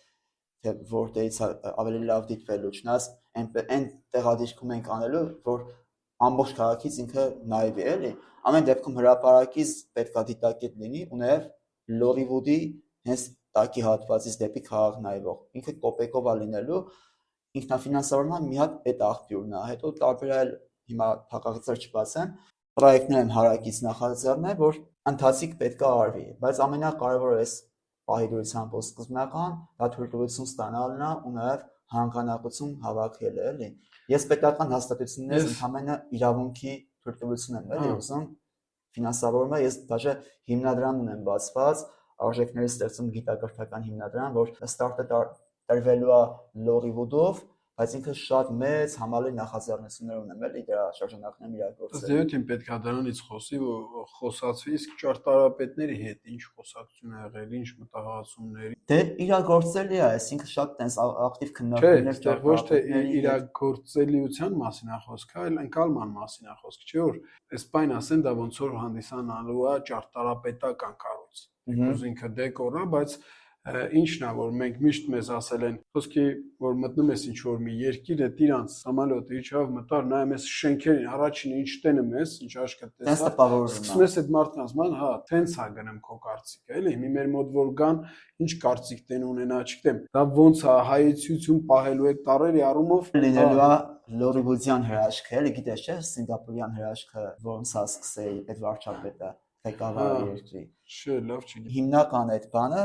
թե որտեղից ավելի լավ դիտվելու, չնայած այն տեղադիրքում ենք անելու, որ ամբողջ քաղաքից ինքը նայվի էլի։ Ամեն դեպքում հրապարակից պետքա դիտակետ լինի ու նաեւ Լոլիվուդի հենց տակի հատվածից դեպի քաղաք նայվող։ Ինքը կոպեկով է լինելու ինքնաֆինանսավորման մի հատ այդ աղբյուրն է, հետո տարբեր հիմա փակագծեր չբացեմ, պրոյեկտներ են հարակից նախաձեռնել, որ ընթացիկ պետքա արվի, բայց ամենակարևորը էս պահի դրությամբ ու սկզբնական դա թույլտվություն ստանալն է ու նաև հանգանակություն հավաքելը, էլի։ Ես պետական հաստատություններից ընդհանրապես իրավունքի թույլտվություն եմ, էլի, ուզում ֆինանսավորումը, ես դաժե հիմնադրամ ունեմ բացված, արժեքների ստեղծում գիտակրթական հիմնադրամ, որ ստարտը տրվելու է Լոլիվուդով, բայց ինքը շատ մեծ համալի նախաձեռնություններ ունեմ էլի դրա շրջանակներում իրագործել։ Դեյութին պետքա դրանից խոսի, խոսացվի, իսկ ճարտարապետների հետ ինչ խոսակցություն ա եղել, ինչ մտահղացումների։ Դե իրագործելի է, այսինքն շատ տես ակտիվ քննարկումներ Չէ, ոչ թե իրագործելիության մասին ա խոսքը, այլ ընկալման մասին ա խոսքը, չէ՞ որ այս բան ասեն դա ոնց որ հանդիսանալու է ճարտարապետական կառույց։ Ուզ ինքը դեկոր է, բայց ինչն է որ մենք միշտ մեզ ասել են խոսքի որ մտնում ես ինչ որ մի երկիր է իրանց համալոտ իջավ մտար նայում ես շենքերին առաջինը ինչ տենում ես ինչ աչքդ տեսա սկսում ես այդ մարդկանց ման հա տենց է գնում քո կարծիքը էլի հիմի մեր մոտ որ գան ինչ կարծիք տեն ունենա չգիտեմ դա ոնց է հայեցություն պահելու եք տարերի առումով լինելու է լոլիվուդյան հրաշքը էլի գիտես չէ սինգապուրյան հրաշքը ոնց է սկսել այդ վարչապետը ղեկավարի երկրի Չէ, լավ չգիտեմ։ Հիմնական այդ բանը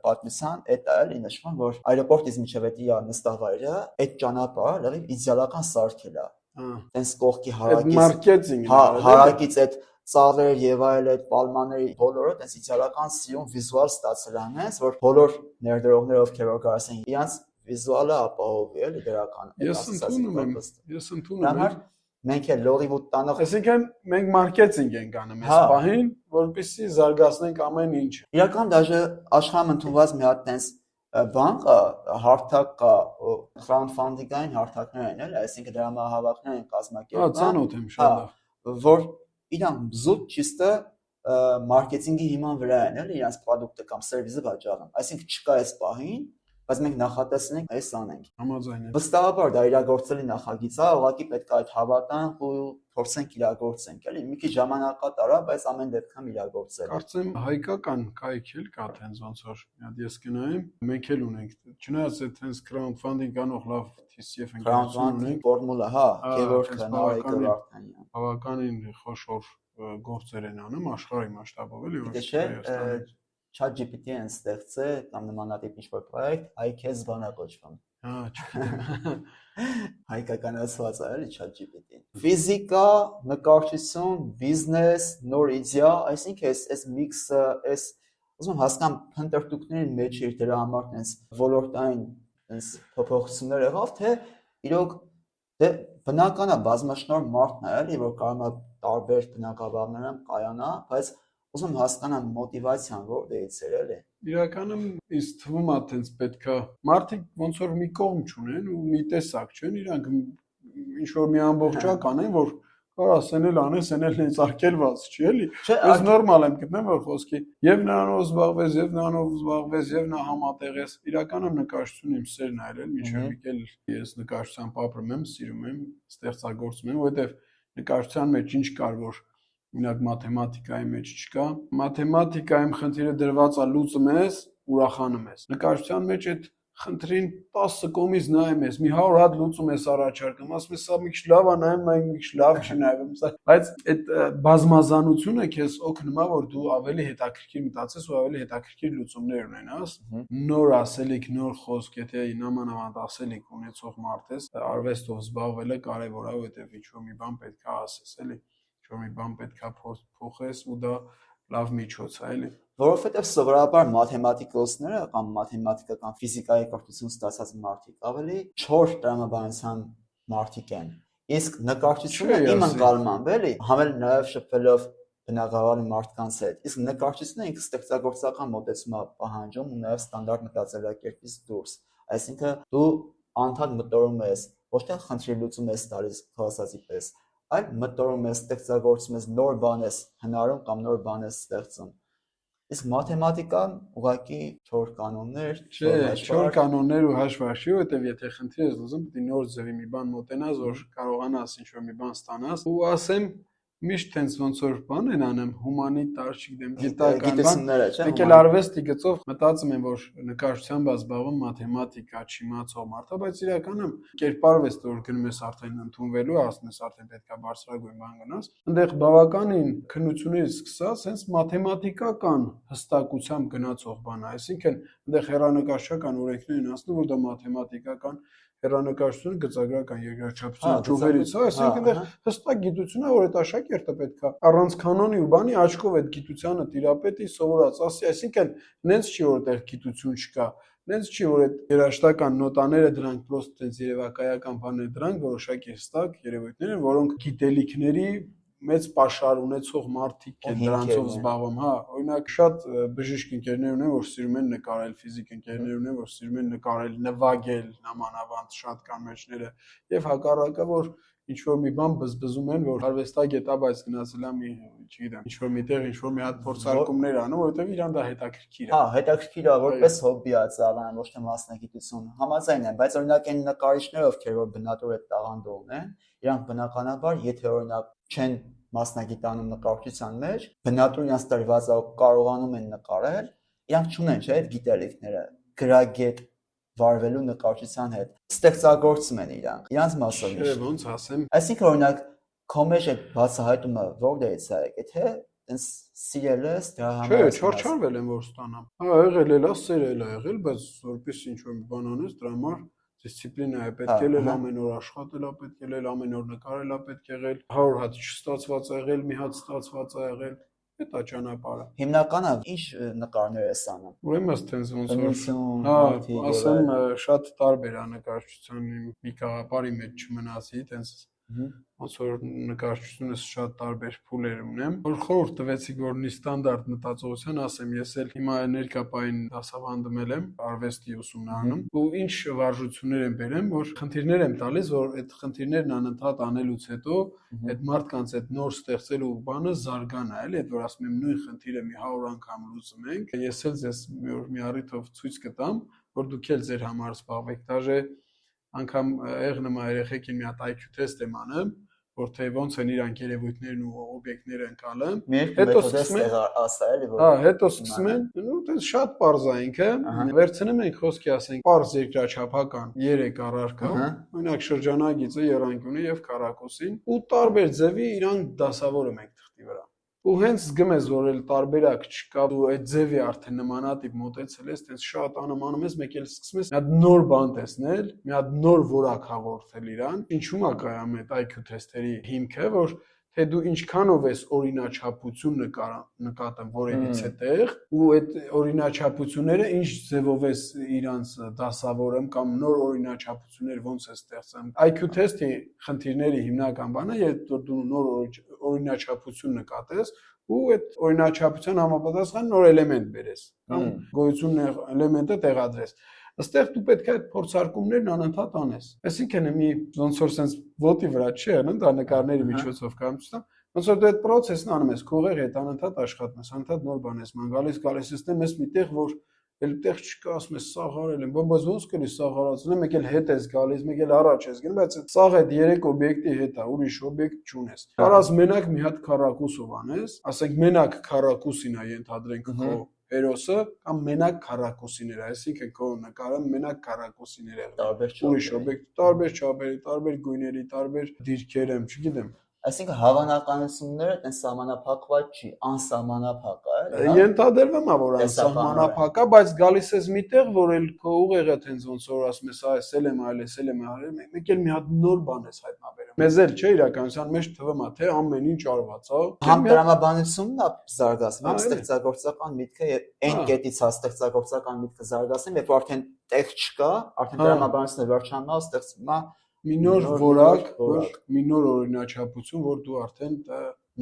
պատմության այդ է էլի նշվում, որ այրոպորտից միջև այդ իր նստավայրը, այդ ճանապարհը լավ իդեալական սարքել է։ Տենց կողքի հարակից մարքեթինգ հարակից այդ ծառեր եւ այլ այդ պալմաների բոլորը տենց իդեալական սիրուն վիզուալ ստացել են, հենց որ բոլոր ներդրողները ովքեր որ կարասեն իրանց վիզուալը ապահովի էլի դրական։ Ես ընդունում եմ։ Մենք էլ Լոլիվուդ տանող Այսինքն մենք մարքեթինգ ենք անում այս պահին, որպեսզի զարգացնենք ամեն ինչը։ Իրական դաժե աշխարհում ընդունված մի հատ տենց բան կա, հարթակ կա, crowdfunding-ային հարթակներ են, էլ, այսինքն դրամահավաքներ են կազմակերպվում։ Ծանոթ եմ շատ լավ։ Որ իրանք զուտ ճիշտը մարքեթինգի հիման վրա են, էլ իրանք product-ը կամ service-ը վաճառում։ Այսինքն չկա այս պահին բայց մենք նախատեսենք այս անենք։ Համաձայն եմ։ Վստահաբար դա իրագործելի նախագիծ է, ուղղակի պետք է այդ հավատանք ու փորձենք իրագործենք, էլի։ Մի քիչ ժամանակ տարա, բայց ամեն դեպքում իրագործել։ Կարծեմ հայկական կայք էլ կա տենց ոնց որ մի հատ ես գնայեմ, մենք էլ ունենք։ Չնայած այդ տենց crowdfunding անող լավ TCF ընկերություն ունենք, ֆորմուլա, հա, Գևորգ Նարեկը Վարդանյան։ Բավականին խոշոր գործեր են անում աշխարհի մասշտաբով էլի ոչ թե Հայաստանում։ ChatGPT են ստեղծել կամ նմանատիպ ինչ-որ պրոյեկտ, IKES բանա կոչվում։ Հա, չգիտեմ։ Հայկականացված է էլի ChatGPT-ն։ Ֆիզիկա, նկարչություն, բիզնես, նոր իդեա, այսինքն այս միքսը, այս ուզում հասկամ փնտրտուքների մեջ իր դրա համար տես ոլորտային տես փոփոխություններ եղավ, թե իրոք դե բնական է բազմաշնորհ մարդն է էլի, որ կարող է տարբեր բնակավարներում կայանա, բայց ուզում հասկանամ մոտիվացիան որտեղից էր էլի։ Իրականում ինձ թվում է տենց պետքա մարդիկ ոնց որ մի կողմ չունեն ու մի տեսակ չեն, իրանք ինչ որ մի ամբողջակ անեն, որ կարա սենել անես, սենել հենց արկելված չի էլի։ Ես նորմալ եմ գտնում որ խոսքի եւ նրանով զբաղվես, եւ նրանով զբաղվես, եւ նա համատեղես։ Իրականում նկարչություն իմ սերն է այլ միջև եկել ես նկարչությամբ ապրում եմ, սիրում եմ, ստեղծագործում եմ, որովհետեւ նկարչության մեջ ինչ կար որ Մենակ մաթեմատիկայի մեջ չկա։ Մաթեմատիկայում խնդիրը դրված է լուծում ես, ուրախանում ես։ Նկարչության մեջ այդ խնդրին 10 կողմից նայում ես, մի 100 հատ լուծում ես առաջարկում, ասում ես սա մի քիչ լավ է նայում, այն մի քիչ լավ չի նայում, բայց այդ բազմազանությունը քեզ օգնում է, որ դու ավելի հետաքրքիր մտածես ու ավելի հետաքրքիր լուծումներ ունենաս։ Նոր ասելիք, նոր խոսք, եթե նմանավանդ ասելիք ունեցող մարդ ես, արվեստով զբաղվելը կարևոր է, որովհետև ինչ-որ մի բան պետք է ասես, էլի։ Որ մի բան պետքա փոխես ու դա լավ միջոց է, էլի։ Որովհետև սովորաբար մաթեմատիկոսները կամ մաթեմատիկական ֆիզիկայի կրթություն ստացած մարդիկ ավելի չոր տրամաբանության մարդիկ են։ Իսկ նկարչությունը իմ ընկալմամբ էլի, համել նաև շփվելով բնագավառի մարդկանց հետ։ Իսկ նկարչությունը ինքը ստեղծագործական մոտեցում է պահանջում ու նաև ստանդարտ մտածելակերպից դուրս։ Այսինքն դու անդադ մտորում ես, ոչ թե խնդրի լուծում ես տալիս քասացի պես, այլ մտորում ես, ստեղծագործում ես, նոր բան ես հնարում կամ նոր բան ես ստեղծում։ Իսկ մաթեմատիկան ուղղակի 4 կանոններ, 4 կանոններ ու հաշվարկի, որտեվ եթե խնդիր ես լուծում, պետք է նոր ձևի մի բան մոտենաս, որ կարողանաս ինչ-որ մի բան ստանաս, ու ասեմ միշտ հենց ոնց որ բան են անեմ հումանիտար, չգիտեմ, գիտական բան, մեկ էլ արվեստի գծով մտածում եմ, որ նկարչությամբ զբաղվում մաթեմատիկա չիմացող մարդ է, բայց իրականում կերպարվես, որ գնում ես արդեն ընդունվելու, ասում ես արդեն պետքա բարձրագույն բան գնաս, այնտեղ բավականին քննությունից սկսած, հենց մաթեմատիկական հստակությամբ գնացող բան է, այսինքն այնտեղ հեռանկարչական օրենքներ են ասում, որ դա մաթեմատիկական հեռանկարչությունը գծագրական երկրաչափության ճյուղերից է, այսինքն այնտեղ հստակ գիտություն է, որ այդ աշակերտը պետքա առանց կանոնի ու բանի աչքով այդ գիտությանը տիրապետի, սովորած ասի, այսինքն նենց չի որ այդտեղ գիտություն չկա, նենց չի որ այդ երաժշտական նոտաները դրանք պրոստը տենց երևակայական բաներ դրանք որոշակի հստակ երևույթներ են, որոնք գիտելիքների մեծ պաշար ունեցող մարդիկ են դրանցով զբաղվում, հա, օրինակ շատ բժիշկ ընկերներ ունեն, որ սիրում են նկարել, ֆիզիկ ընկերներ ունեն, որ սիրում են նկարել, նվագել, նամանավանդ շատ կան մեջները, եւ հակառակը, որ ինչ որ մի բան բզբզում են, որ արվեստագետ է, բայց գնացել է մի, չգիտեմ, ինչ որ միտեղ, ինչ որ մի հատ փորձարկումներ անում, որովհետեւ իրան դա հետաքրքիր է։ Հա, հետաքրքիր է, որպես հոբբի է ծավալան, ոչ թե մասնագիտություն։ Համաձայն եմ, բայց օրինակ այն նկարիչները, ովքեր որ բնատուր այդ տաղանդը ունեն, իրանք բնականաբար, եթե օրինակ չեն մասնագիտանում նկարչության մեջ, բնատուր իրանց տրված է կարողանում են նկարել, իրանք չունեն, չէ՞, այդ գիտելիքները, գրագետ վարվելու նկարչության հետ ստեղծագործում են իրանք մասով Չէ, ոնց ասեմ։ Այսինքն օրինակ քո մեջ այդ բացահայտումը որտեղից է եկել, թե այնս սիրել ես դրա համար։ Չէ, չարչարվել եմ որ ստանամ։ Հա, եղել է, սերել է եղել, բայց որպես ինչ որ մի բան անես, դրա համար դիսցիպլինա է պետք ելել, ամեն օր աշխատել է պետք ելել, ամեն օր նկարել է պետք եղել, 100 հատ չստացված է եղել, մի հատ ստացված է եղել։ Դա ճանապարհը։ Հիմնականը ինչ նկարներ ես անում։ Ուրեմն տենց ոնց որ հա, ասեմ շատ տարբեր է նկարչության մի գաղափարի մեջ չմնացի, տենց ոնց որ նկարչությունս շատ տարբեր փուլեր ունեմ։ Որ խորհուրդ տվեցիք, որ նի ստանդարտ մտածողության ասեմ, ես էլ հիմա ներկապային դասավանդում եմ արվեստի ուսումնարանում ու ինչ վարժություններ եմ բերեմ, որ խնդիրներ եմ տալիս, որ այդ խնդիրներն անընդհատ անելուց հետո այդ մարդկանց այդ նոր ստեղծելու բանը զարգանա, էլի, այդ որ ասում եմ նույն խնդիրը մի 100 անգամ լուծում ենք, ես էլ ձեզ մի առիթով ցույց կտամ, որ դուք էլ ձեր համար զբաղվեք, դաժե անգամ եղնումա երեխեքին մի հատ IQ թեստ եմ անում, որ թե ոնց են իրանք երևույթներն ու օբյեկտները ընկալում, հետո սկսում են ասա էլի որ հա, հետո սկսում են, ու տես շատ པարզ է ինքը, վերցնում ենք խոսքի ասենք པարզ երկրաչափական 3 առարկա, օրինակ շրջանագիծը, եռանկյունը եւ քառակուսին, ու տարբեր ձևի իրանք դասավորում ենք թղթի վրա։ Ու հենց զգում ես, որ էլ տարբերակ չկա, ու այդ ձևի արդեն նմանատիպ մոտեցել ես, տես շատ անում ես, մեկ էլ սկսում ես մի հատ նոր բան տեսնել, մի հատ նոր որակ հաղորդել իրան, ինչու՞մ է կայանում այդ IQ թեստերի հիմքը, որ թե դու ինչքանով ես օրինաչափություն նկատում որևիցե տեղ, ու այդ օրինաչափությունները ինչ ձևով ես իրանց դասավորում կամ նոր օրինաչափություններ ոնց ես ստեղծում։ IQ թեստի խնդիրների հիմնական բանը, երբ դու նոր օրինաչափություն նկատես, ու այդ օրինաչափության համապատասխան նոր էլեմենտ բերես, կամ գոյություն էլեմենտը տեղադրես։ Այստեղ դու պետք է այդ փորձարկումներն անընդհատ անես։ Այսինքն մի ոնց որ sense ոտի վրա չի անում, դա նկարների միջոցով կամ չտամ, ոնց որ դու այդ process-ն անում ես, քո ուղեղի հետ անընդհատ աշխատում ես, անընդհատ նոր բան ես ման գալիս ես մեզ միտեղ, որ էլ տեղ չկա, ասում ես սաղ արել եմ, բայց ոնց կլի սաղ արածել եմ, մեկ էլ հետ ես գալիս, մեկ էլ առաջ ես գնում, բայց սաղ այդ 3 օբյեկտի հետ է, ուրիշ օբյեկտ չունես։ Կարաս մենակ մի հատ քառակուսով անես, ասենք մենակ քառակուսին է ենթադրենք քո հերոսը կամ մենակ քառակուսիներ, այսինքն քո նկարը մենակ քառակուսիներ է եղել։ Ուրիշ օբյեկտ, տարբեր չափերի, տարբեր գույների, տարբեր դիրքեր եմ, չգիտեմ։ Այսինքն հավանականությունները այդպես սահմանափակված չի, անսահմանափակ է։ Ենթադրվում է, որ անսահմանափակ է, բայց գալիս ես միտեղ, որ էլ քո ուղեղը տենց ոնց որ ասում ես, այսել եմ արել, մեկ էլ մի հատ նոր բան ես հայտնաբերում։ Մեզ էլ չէ իրականության մեջ թվում է, թե ամեն ինչ արված է։ Համ տրամաբանությունն է զարգացնում, համ ստեղծագործական միտքը այն կետից է ստեղծագործական միտքը զարգացնում, երբ արդեն տեղ չկա, արդեն տրամաբանությունը վերջանում է, ստեղծվում է մի նոր որակ, մի նոր օրինաչափություն, որ դու արդեն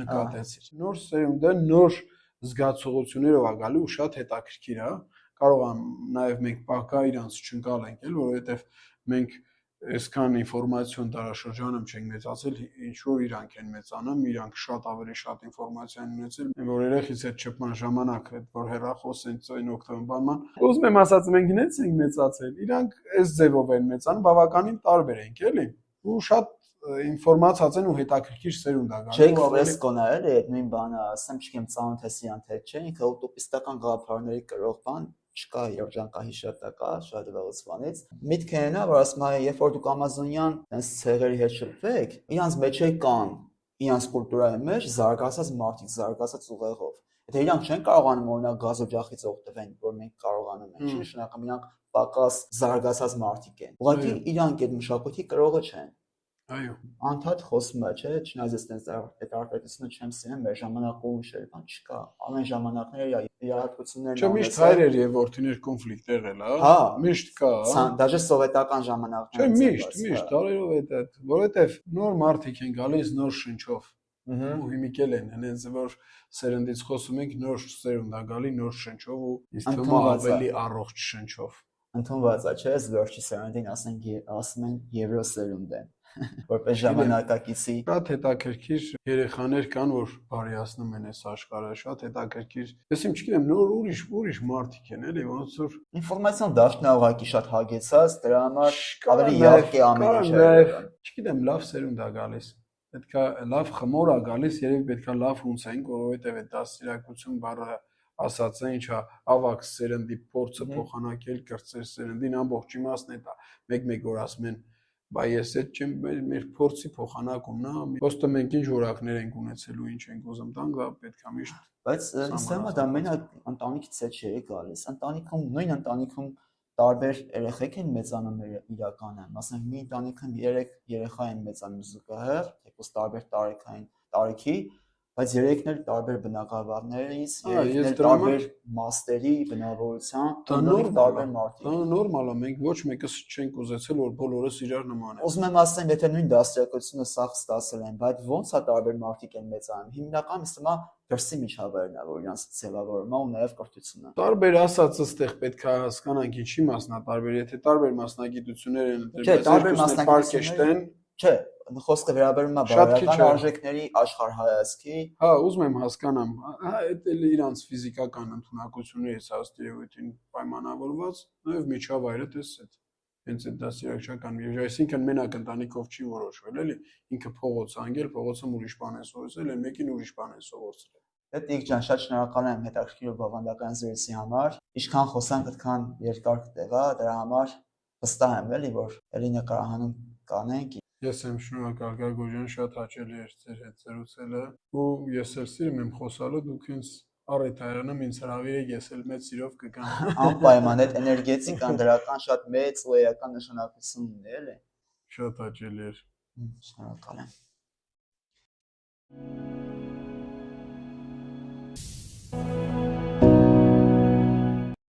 նկատեցիր։ Նոր սերունդը նոր զգացողություններով է գալու ու շատ հետաքրքիր է։ կարող եմ նաև մենք պակա իրանց չընկալ ենք, էլ որովհետև մենք այսքան ինֆորմացիոն դարաշրջանում չենք մեծացել, ինչ որ իրանք են մեծանում, իրանք շատ ավելի շատ ինֆորմացիա են ունեցել, որ երեխից այդ շփման ժամանակ այդ որ հեռախոսն այն օգտվանման, ուզում եմ ասած մենք նենց ենք մեծացել, իրանք այս ձևով են մեծանում, բավականին տարբեր ենք, էլի, ու շատ ինֆորմացիած են ու հետաքրքիր սերունդ է գալու։ Ջեյք Ֆրեսկոն է, էլի, այդ նույն բանը, ասեմ, չգիտեմ, ծանոթ ես իրան թե չէ, ինքը ուտոպիստական գաղափարների կրող բան չկա երջանկահիշատակա շատ վաղուց միտքը այն է որ ասում է երբ որ դուք ամազոնյան այս ցեղերի հետ շփվեք իրանց մեջ կան իրանց կուլտուրայի մեջ զարգացած մարդիկ զարգացած ուղեղով եթե իրանք չեն կարողանում օրինակ գազօջախից օգտվեն որ մենք կարողանում ենք չի նշանակում իրանք պակաս զարգացած մարդիկ են ուղղակի իրանք այդ մշակույթի կրողը չեն այո անդադ խոսում է չէ չնայած ես այդ արտահայտությունը չեմ սիրում մեր ժամանակում ուրիշ բան չկա ամեն ժամանակները իրադարձություններն Չէ միշտ հայրեր եւ որդիներ կոնֆլիկտ եղել հա միշտ կա դաժե սովետական ժամանակներում չէ միշտ տարերով է դա որովհետեւ նոր մարդիկ են գալիս նոր շնչով ու հիմիկել են հենց որ սերնդից խոսում ենք նոր սերունդ է գալի նոր շնչով ու ինձ թվում է ավելի առողջ շնչով ընդունված է չէ վերջի սերնդին ասում են եվրոսերունդ են որպես ժամանակակիցի շատ հետաքրքիր երեխաներ կան որ բարիացնում են այս աշխարհը շատ հետաքրքիր ես չգիտեմ նոր ուրիշ մարդիկ են էլի ոնց որ ինֆորմացիոն դաշտն է ուղղակի շատ հագեցած դրա համար ավելի յարկ է ամեն ինչը չգիտեմ լավ սերունդ է գալիս պետքա լավ խմոր է գալիս երևի պետքա լավ հունցենք որովհետև այդ դաստիարակություն բառը ասած է ինչա ավակ սերնդի փորձը փոխանակել կրծեր սերնդին ամբողջ իմաստն է դա մեկ որ ասում են Բա ես այդ չեմ մեր փորձի փոխանակումն է ոստը մենք ինչ որակներ ենք ունեցել ու ինչ ենք ուզում տանք դա պետք է միշտ բայց ինձ դա մենակ ընտանիքից չէ գալիս ընտանիքում նույն ընտանիքում տարբեր երեխեք են մեծանում իրականը ասենք մի ընտանիքում 3 երեխա են մեծանում զուգահեռ թեկուզ տարբեր տարիքի բայց երեքն էլ տարբեր բնակավարներից երեքն էլ տարբեր մաստերի բնավորության տարբեր մարդիկ դա նորմալ է մենք ոչ մեկս չենք ուզեցել որ բոլորս իրար նման են ուզում եմ ասեմ եթե նույն դաստիարակությունը սաղ ստացել են բայց ոնց է տարբեր մարդիկ են մեծանում հիմնական իստեմա դրսի միջավայրն է որ իրանց ձևավորումն ու նաև կրթությունը տարբեր ասածը ստեղ պետք է հասկանանք ինչի մասն է տարբեր եթե տարբեր մասնագիտություններ են դրված տարբեր մասնագիտություններ Չէ, խոսքը վերաբերում է բարոյական արժեքների աշխարհայացքի։ Հա, ուզում եմ հասկանամ, այդ էլ իրանց ֆիզիկական ընդունակություններից հաստատություն պայմանավորված, նաև միջավայրը դες այդ։ Հենց այդ դասերակցական միջավայր, այսինքն մենակ ընտանիքով չի որոշվել, էլի, ինքը փողոց անգել, փողոցում ուրիշ բան է սովորել, այն մեկին ուրիշ բան է սովորել։ Դա Տիկ ջան, շատ շնորհակալ եմ հետաքրքիր ու բավանդական զրույցի համար։ Ինչքան խոսանք, այդքան երկար կտեղա, դրա համար վստահ եմ, էլի, որ ելի նկարահանում կանենք։ Ես եմ շնորհակալ Գագոջյան, շատ հաճելի էր ձեր հետ զրուցելը ու ես էլ սիրում եմ խոսալը, դուք ինձ առիթ հայրանում ինձ հրավիրեք, ես էլ մեծ սիրով կգամ։ Անպայման այդ էներգետիկ անդրական շատ մեծ ու էական նշանակություն ունի, էլի։ Շատ հաճելի էր։ Շնորհակալ եմ։